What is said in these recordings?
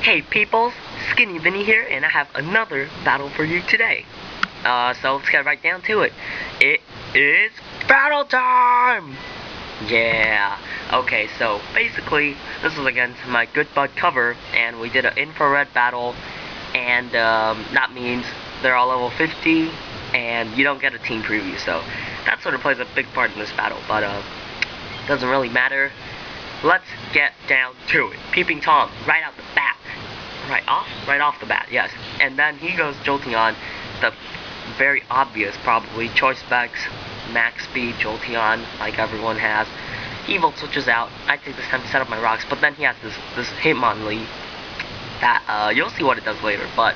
Hey peoples, Skinny Vinny here, and I have another battle for you today. So let's get right down to it. It is battle time! Yeah. Okay, so basically, this is against my Good Bud cover, and we did an infrared battle, and that means they're all level 50, and you don't get a team preview, so that sort of plays a big part in this battle, but doesn't really matter. Let's get down to it. Peeping Tom, right out the bat. Right off the bat, yes. And then he goes Jolteon, the very obvious, probably, choice specs, max speed, Jolteon, like everyone has. He Volt switches out. I take this time to set up my rocks, but then he has this Hitmonlee that, you'll see what it does later, but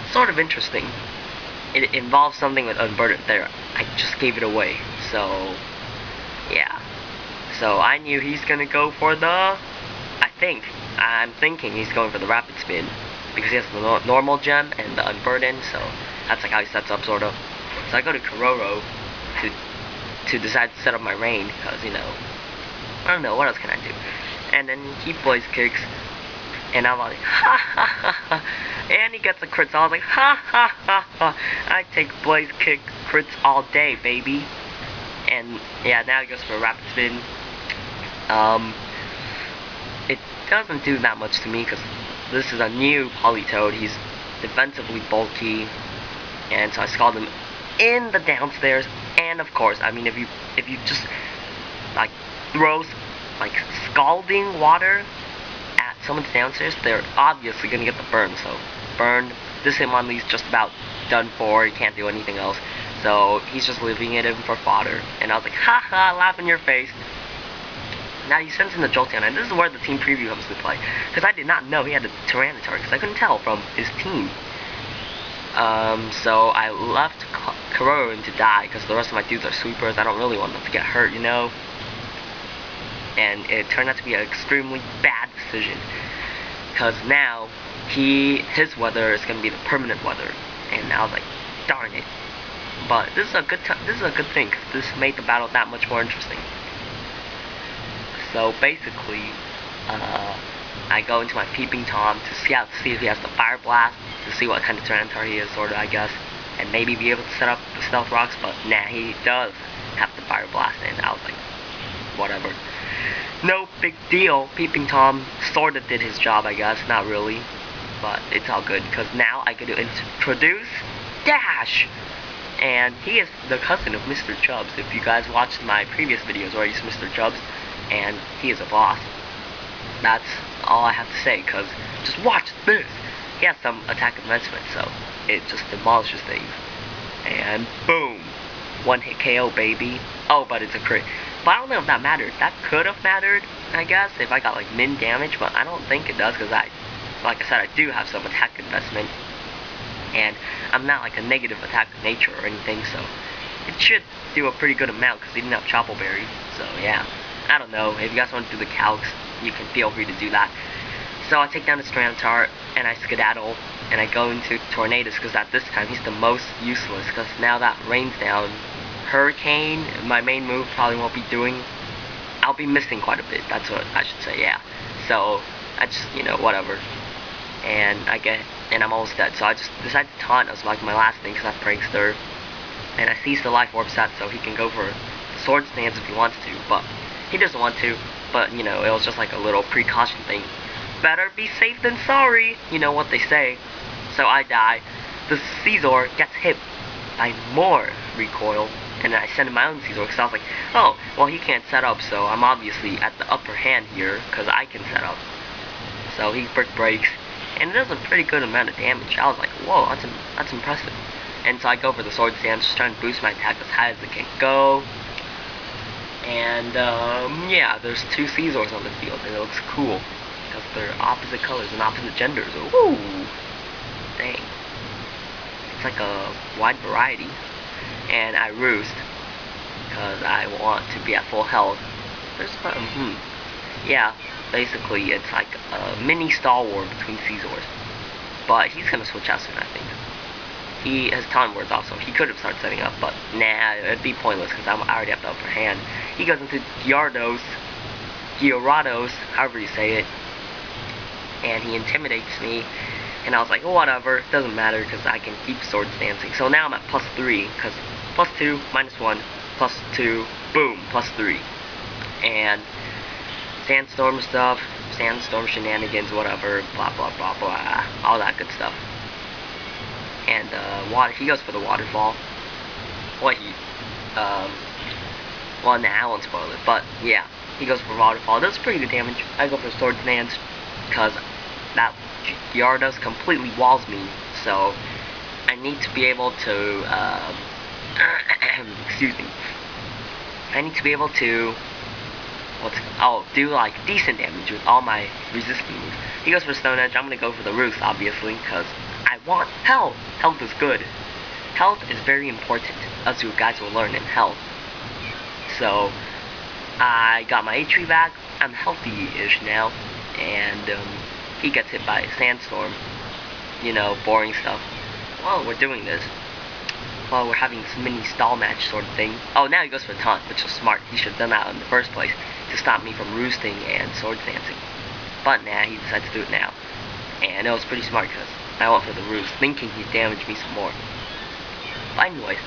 it's sort of interesting. It involves something with Unburdened there. I just gave it away, so, yeah. So I knew he's gonna go for the, I'm thinking he's going for the Rapid Spin, because he has the normal gem and the Unburdened, so that's like how he sets up, sort of. So I go to Kororo to decide to set up my rain, because, you know, I don't know, what else can I do? And then he Blaze Kicks, and I'm like, ha ha ha ha, and he gets a crit, so I was like, ha ha ha ha, I take Blaze Kick crits all day, baby. And yeah, now he goes for a Rapid Spin. It doesn't do that much to me, because this is a new Politoed. He's defensively bulky, and so I scald him in the downstairs. And of course, I mean, if you just like throw like scalding water at someone's downstairs, they're obviously gonna get the burn. So burn. This Hitmonlee's just about done for. He can't do anything else. So he's just leaving it in for fodder. And I was like, ha ha, laugh in your face. Now he sends in the Jolteon, and this is where the team preview comes to play, because I did not know he had a Tyranitar, because I couldn't tell from his team. So I left Kororo in to die, because the rest of my dudes are sweepers. I don't really want them to get hurt, you know? And it turned out to be an extremely bad decision, because now his weather is going to be the permanent weather, and I was like, darn it. But this is a good thing, because this made the battle that much more interesting. So basically, I go into my Peeping Tom to see if he has the Fire Blast, to see what kind of Tyranitar he is, sort of, I guess, and maybe be able to set up the Stealth Rocks, but nah, he does have the Fire Blast, and I was like, whatever. No big deal. Peeping Tom sort of did his job, I guess, not really, but it's all good, because now I get to introduce Dash! And he is the cousin of Mr. Chubbs. If you guys watched my previous videos where I used Mr. Chubbs, and he is a boss. That's all I have to say, because just watch this. He has some attack advancement, so it just demolishes things. And boom! One hit KO, baby. Oh, but it's a crit. But I don't know if that mattered. That could have mattered, I guess, if I got like min damage, but I don't think it does, because like I said, I do have some attack investment. And I'm not like a negative attack nature or anything, so it should do a pretty good amount, because he didn't have Chople Berry, so yeah. I don't know, if you guys want to do the calcs, you can feel free to do that. So I take down his Tyranitar, and I skedaddle, and I go into Tornadus, because at this time he's the most useless, because now that rain's down, Hurricane, my main move, probably won't be doing. I'll be missing quite a bit, that's what I should say, yeah. So, I just, you know, whatever. And I'm almost dead, so I just decided to taunt as like my last thing, because I have Prankster. And I seized the Life Orb set, so he can go for the Sword Stance if he wants to, but he doesn't want to, but, you know, it was just like a little precaution thing. Better be safe than sorry, you know what they say. So I die. The Scizor gets hit by more recoil, and then I send in my own Scizor, because I was like, oh, well, he can't set up, so I'm obviously at the upper hand here, because I can set up. So he Brick Breaks, and it does a pretty good amount of damage. I was like, whoa, that's impressive. And so I go for the Sword Stance, just trying to boost my attack as high as it can go. And, yeah, there's two Scizors on the field, and it looks cool, because they're opposite colors and opposite genders. Ooh, dang. It's like a wide variety. And I Roost, because I want to be at full health. There's, yeah, basically, it's like a mini Star War between Scizors. But he's gonna switch out soon, I think. He has Taunt Words also. He could have started setting up, but nah, it'd be pointless because I already have the upper hand. He goes into Gyarados, however you say it. and he intimidates me. And I was like, oh, whatever, it doesn't matter because I can keep swords dancing. So now I'm at +3 because +2, -1, +2, boom, +3. And sandstorm stuff, sandstorm shenanigans, whatever, blah blah blah blah, all that good stuff. And water, he goes for the waterfall. Well, well, nah, I won't spoil it, but yeah, he goes for waterfall. That's pretty good damage. I go for swords dance because that Gyarados completely walls me, so I need to be able to excuse me. I need to be able to do like decent damage with all my resisting moves. He goes for Stone Edge. I'm gonna go for the Roost, obviously, because I want health. Health is good. Health is very important, as you guys will learn in health. So I got my HP back. I'm healthy-ish now, and he gets hit by a sandstorm. You know, boring stuff. Well, we're doing this. Well, we're having this mini stall match sort of thing. Oh, now he goes for a taunt, which is smart. He should have done that in the first place to stop me from roosting and swords dancing. But nah, he decided to do it now. And it was pretty smart because I went for the roost, thinking he'd damage me some more. But anyways,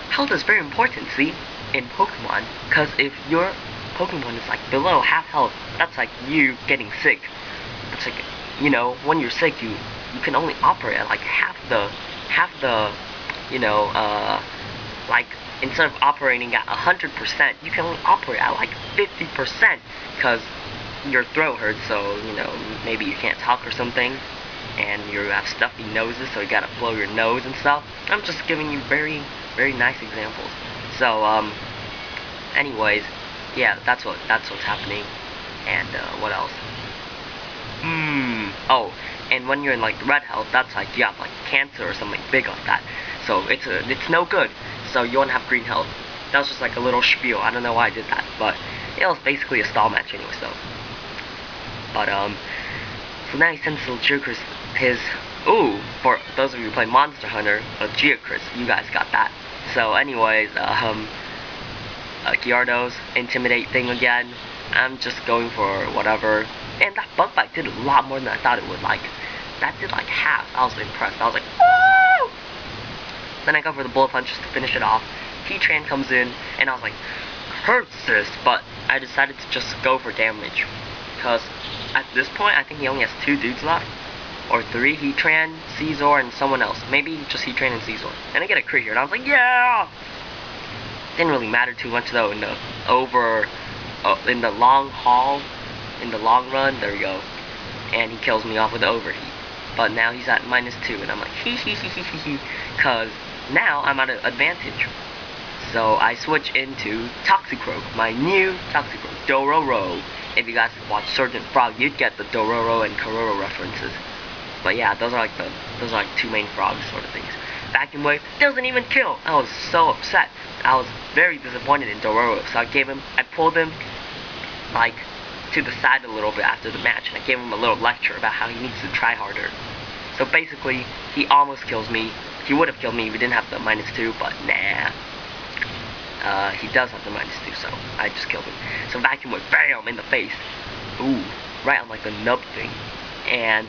health is very important, see, in Pokemon. Because if your Pokemon is like below half health, that's like you getting sick. It's like, you know, when you're sick, you can only operate at like half the you know, like, instead of operating at 100%, you can only operate at like 50% because your throat hurts, so, you know, maybe you can't talk or something, and you have stuffy noses, so you gotta blow your nose and stuff. I'm just giving you very, very nice examples. So, anyways, yeah, that's what's happening. And, what else? Oh, and when you're in, like, red health, that's like, you have, like, cancer or something big like that. So, it's no good. So, you want to have green health. That was just, like, a little spiel. I don't know why I did that, but it was basically a stall match anyway, so. But, so now he sends little Geocriss his, ooh, for those of you who play Monster Hunter, a Geocriss, you guys got that. So, anyways, Gyarados, Intimidate thing again. I'm just going for whatever. And that Bug Bite did a lot more than I thought it would. Like, that did like half. I was impressed. I was like, woo! Then I go for the Bullet Punch just to finish it off. Heatran comes in, and I was like, hurts this, but I decided to just go for damage. Because at this point, I think he only has 2 dudes left. Or 3, Heatran, Scizor, and someone else. Maybe just Heatran and Scizor. And I get a crit here, and I was like, yeah! Didn't really matter too much though in the in the long haul, in the long run. There we go. And he kills me off with the overheat. But now he's at -2, and I'm like, hee, because now I'm at an advantage. So I switch into Toxicroak, my new Toxicroak, Dororo. If you guys watch Sergeant Frog, you'd get the Dororo and Kororo references. But yeah, those are like 2 main frogs sort of things. Vacuum Wave doesn't even kill. I was so upset. I was very disappointed in Dororo, so I pulled him like to the side a little bit after the match, and I gave him a little lecture about how he needs to try harder. So basically, he almost kills me. He would have killed me if he didn't have the -2, but nah. He does have the -2, so I just killed him. So Vacuum Wave, bam, in the face. Ooh, right on like the nub thing. And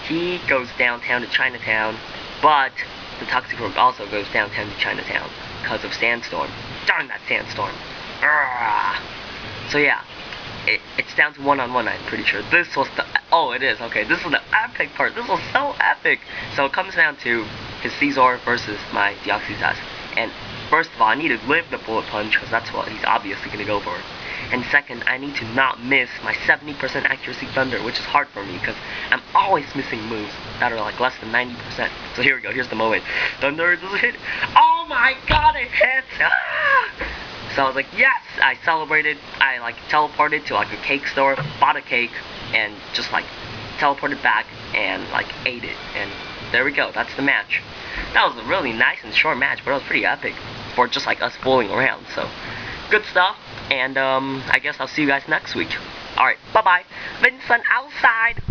he goes downtown to Chinatown, but the Toxicroak also goes downtown to Chinatown because of Sandstorm. Darn that Sandstorm. Arrgh. So yeah, it's down to 1-on-1, I'm pretty sure. This was the, oh, it is, okay, this was the epic part. This was so epic. So it comes down to his Scizor versus my Deoxys. And first of all, I need to live the Bullet Punch, because that's what he's obviously going to go for. And second, I need to not miss my 70% accuracy Thunder, which is hard for me, because I'm always missing moves that are like less than 90%. So here we go, here's the moment. Thunder, does it hit? Oh my god, it hits! Ah! So I was like, yes! I celebrated. I like teleported to like a cake store, bought a cake, and just like teleported back and like ate it. And there we go, that's the match. That was a really nice and short match, but it was pretty epic for just like us fooling around. So good stuff. And I guess I'll see you guys next week. Alright, bye bye. Vincent outside.